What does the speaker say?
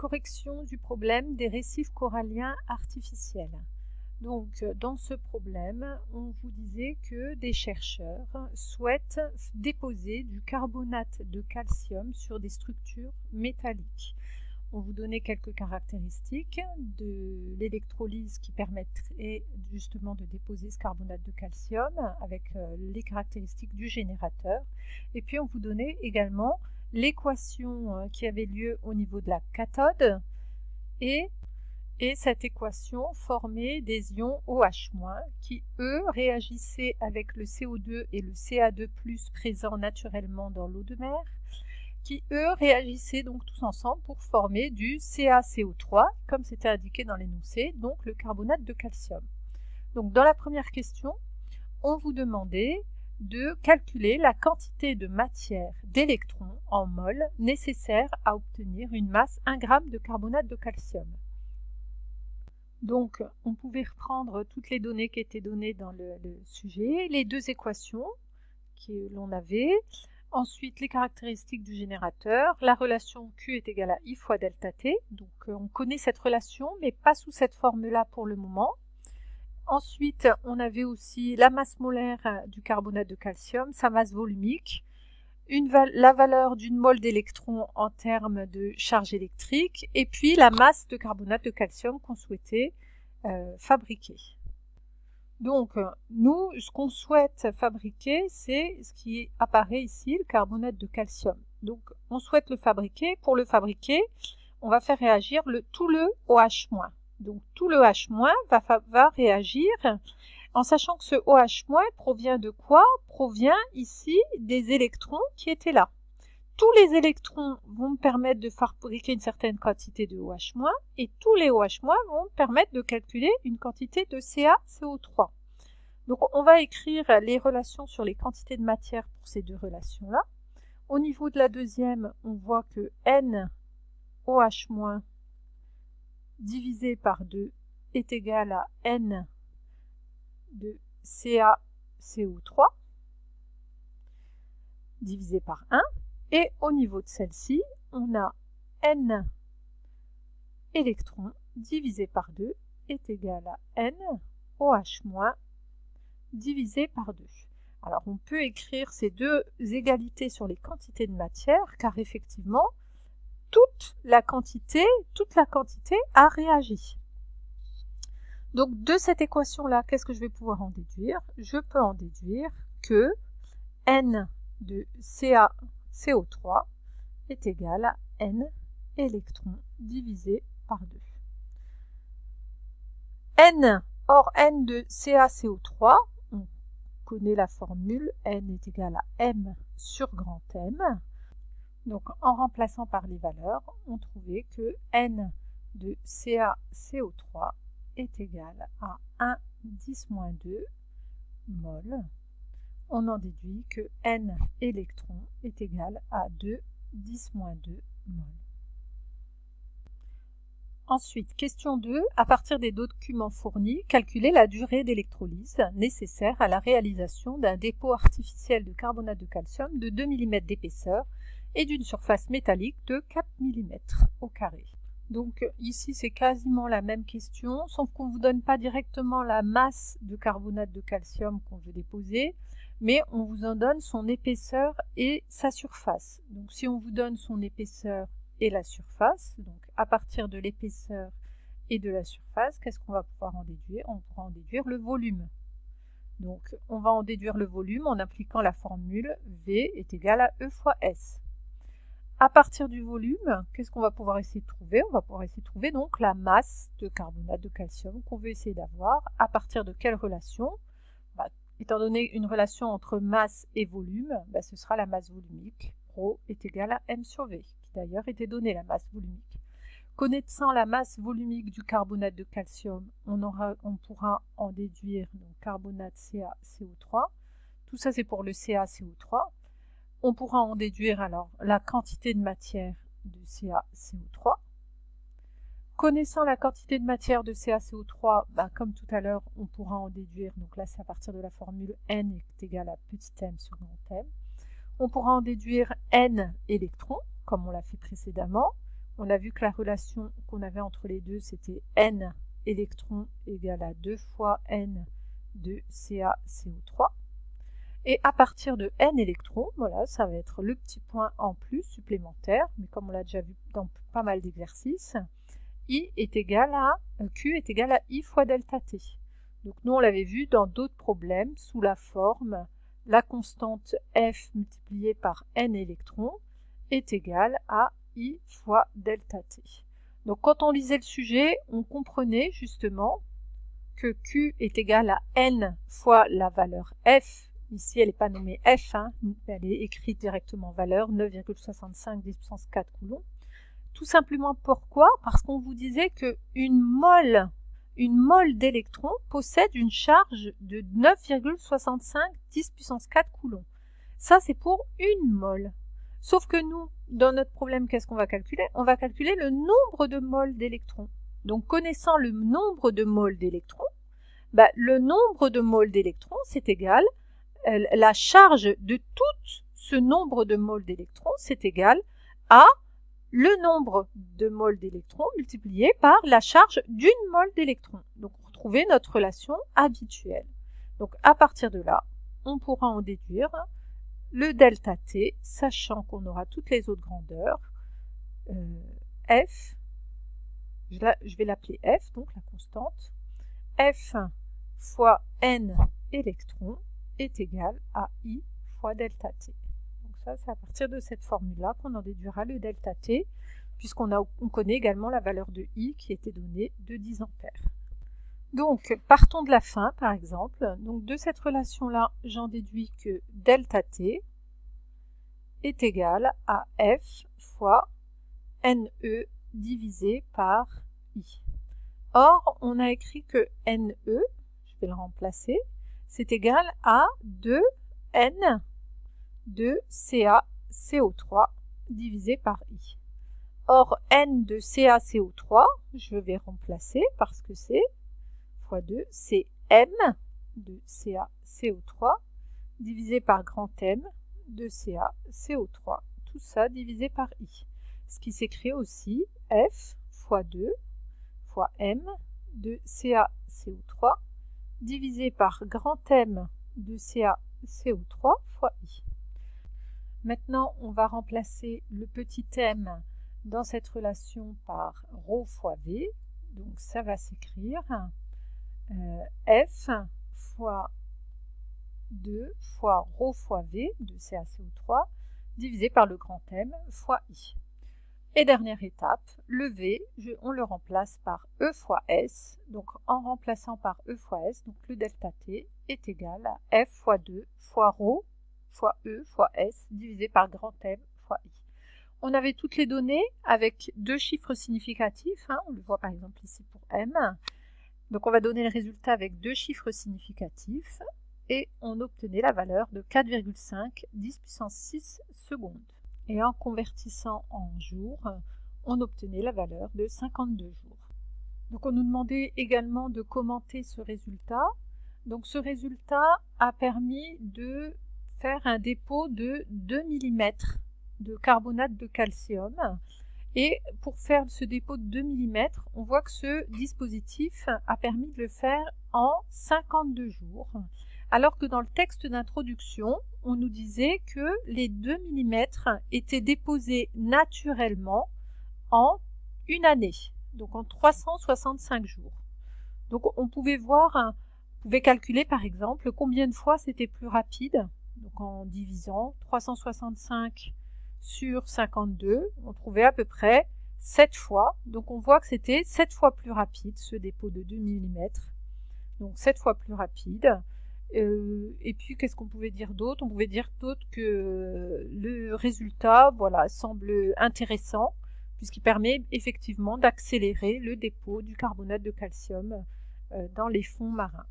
correction du problème des récifs coralliens artificiels. Donc, dans ce problème, on vous disait que des chercheurs souhaitent déposer du carbonate de calcium sur des structures métalliques. On vous donnait quelques caractéristiques de l'électrolyse qui permettrait justement de déposer ce carbonate de calcium avec les caractéristiques du générateur. Et puis on vous donnait également l'équation qui avait lieu au niveau de la cathode et cette équation formait des ions OH- qui, eux, réagissaient avec le CO2 et le Ca2+, présents naturellement dans l'eau de mer, qui, eux, réagissaient donc tous ensemble pour former du CaCO3, comme c'était indiqué dans l'énoncé, donc le carbonate de calcium. Donc, dans la première question, on vous demandait de calculer la quantité de matière d'électrons en mol nécessaire à obtenir une masse 1 g de carbonate de calcium. Donc, on pouvait reprendre toutes les données qui étaient données dans le sujet, les deux équations que l'on avait, ensuite les caractéristiques du générateur, la relation Q est égale à I fois delta T, donc on connaît cette relation, mais pas sous cette forme-là pour le moment. Ensuite, on avait aussi la masse molaire du carbonate de calcium, sa masse volumique, la valeur d'une mole d'électrons en termes de charge électrique, et puis la masse de carbonate de calcium qu'on souhaitait fabriquer. Donc, nous, ce qu'on souhaite fabriquer, c'est ce qui apparaît ici, le carbonate de calcium. Donc, on souhaite le fabriquer. Pour le fabriquer, on va faire réagir tout le OH-. Donc, tout le H- va réagir, en sachant que ce OH- provient de quoi? Provient ici des électrons qui étaient là. Tous les électrons vont me permettre de fabriquer une certaine quantité de OH-, et tous les OH- vont me permettre de calculer une quantité de CaCO3. Donc on va écrire les relations sur les quantités de matière pour ces deux relations-là. Au niveau de la deuxième, on voit que NOH- divisé par 2 est égal à N de CaCO3 divisé par 1. Et au niveau de celle-ci, on a N électrons divisé par 2 est égal à N OH- divisé par 2. Alors on peut écrire ces deux égalités sur les quantités de matière, car effectivement, toute la quantité a réagi. Donc de cette équation-là, qu'est-ce que je vais pouvoir en déduire? Je peux en déduire que N de CaCO3 est égal à N électrons divisé par 2. N, or N de CaCO3, on connaît la formule, N est égal à M sur grand M. Donc en remplaçant par les valeurs, on trouvait que N de CaCO3 est égal à 1,10-2 mol. On en déduit que N électrons est égal à 2,10-2 mol. Ensuite, question 2. À partir des documents fournis, calculez la durée d'électrolyse nécessaire à la réalisation d'un dépôt artificiel de carbonate de calcium de 2 mm d'épaisseur et d'une surface métallique de 4 mm au carré. Donc ici, c'est quasiment la même question, sauf qu'on ne vous donne pas directement la masse de carbonate de calcium qu'on veut déposer, mais on vous en donne son épaisseur et sa surface. Donc si on vous donne son épaisseur et la surface, donc à partir de l'épaisseur et de la surface, qu'est-ce qu'on va pouvoir en déduire? On pourra en déduire le volume. Donc on va en déduire le volume en appliquant la formule V est égal à E fois S. À partir du volume, qu'est-ce qu'on va pouvoir essayer de trouver? On va pouvoir essayer de trouver donc la masse de carbonate de calcium qu'on veut essayer d'avoir. À partir de quelle relation? Étant donné une relation entre masse et volume, ce sera la masse volumique. Rho est égal à M sur V, qui d'ailleurs était donnée la masse volumique. Connaissant la masse volumique du carbonate de calcium, on pourra en déduire donc carbonate CaCO3. Tout ça c'est pour le CaCO3. On pourra en déduire alors la quantité de matière de CaCO3. Connaissant la quantité de matière de CaCO3, comme tout à l'heure, on pourra en déduire, donc là c'est à partir de la formule N est égal à petit m sur grand M. On pourra en déduire N électrons, comme on l'a fait précédemment. On a vu que la relation qu'on avait entre les deux, c'était N électrons égale à 2 fois N de CaCO3. Et à partir de N électrons, voilà, ça va être le petit point en plus supplémentaire, mais comme on l'a déjà vu dans pas mal d'exercices, Q est égal à I fois delta T. Donc nous, on l'avait vu dans d'autres problèmes sous la forme la constante F multipliée par N électrons est égale à I fois delta T. Donc quand on lisait le sujet, on comprenait justement que Q est égal à N fois la valeur F. Ici, elle n'est pas nommée F, hein, elle est écrite directement valeur 9,65 10 puissance 4 coulombs. Tout simplement pourquoi? Parce qu'on vous disait qu'une mole d'électrons possède une charge de 9,65 10 puissance 4 coulombs. Ça, c'est pour une mole. Sauf que nous, dans notre problème, qu'est-ce qu'on va calculer? On va calculer le nombre de moles d'électrons. Donc, connaissant le nombre de moles d'électrons, le nombre de moles d'électrons, c'est égal, la charge de tout ce nombre de moles d'électrons, c'est égal à le nombre de moles d'électrons multiplié par la charge d'une mole d'électrons. Donc, on retrouvait notre relation habituelle. Donc, à partir de là, on pourra en déduire le delta T, sachant qu'on aura toutes les autres grandeurs. F, je vais l'appeler F, donc la constante. F fois N électrons est égal à I fois delta T. Donc ça, c'est à partir de cette formule-là qu'on en déduira le delta T, puisqu'on connaît également la valeur de I qui était donnée de 10 ampères. Donc, partons de la fin, par exemple. Donc, de cette relation-là, j'en déduis que delta T est égal à F fois NE divisé par I. Or, on a écrit que NE, je vais le remplacer, c'est égal à 2N de CaCO3 divisé par I. Or, N de CaCO3, je vais remplacer parce que c'est fois 2, c'est M de CaCO3 divisé par grand M de CaCO3. Tout ça divisé par I. Ce qui s'écrit aussi F fois 2 fois M de CaCO3 divisé par grand M de CaCO3 fois I. Maintenant, on va remplacer le petit m dans cette relation par ρ fois V. Donc, ça va s'écrire F fois 2 fois ρ fois V de CaCO3 divisé par le grand M fois I. Et dernière étape, le V, on le remplace par E fois S. Donc en remplaçant par E fois S, donc le delta T est égal à F fois 2 fois ρ fois E fois S divisé par grand M fois I. On avait toutes les données avec deux chiffres significatifs. On le voit par exemple ici pour M. Donc on va donner le résultat avec deux chiffres significatifs et on obtenait la valeur de 4,5 10 puissance 6 secondes. Et en convertissant en jours, on obtenait la valeur de 52 jours. Donc on nous demandait également de commenter ce résultat. Donc ce résultat a permis de faire un dépôt de 2 mm de carbonate de calcium. Et pour faire ce dépôt de 2 mm, on voit que ce dispositif a permis de le faire en 52 jours. Alors que dans le texte d'introduction, on nous disait que les 2 mm étaient déposés naturellement en une année, donc en 365 jours. Donc on pouvait voir, on pouvait calculer par exemple combien de fois c'était plus rapide. Donc en divisant 365 sur 52, on trouvait à peu près 7 fois. Donc on voit que c'était 7 fois plus rapide ce dépôt de 2 mm. Donc 7 fois plus rapide. Et puis, qu'est-ce qu'on pouvait dire d'autre? On pouvait dire d'autre que le résultat semble intéressant puisqu'il permet effectivement d'accélérer le dépôt du carbonate de calcium dans les fonds marins.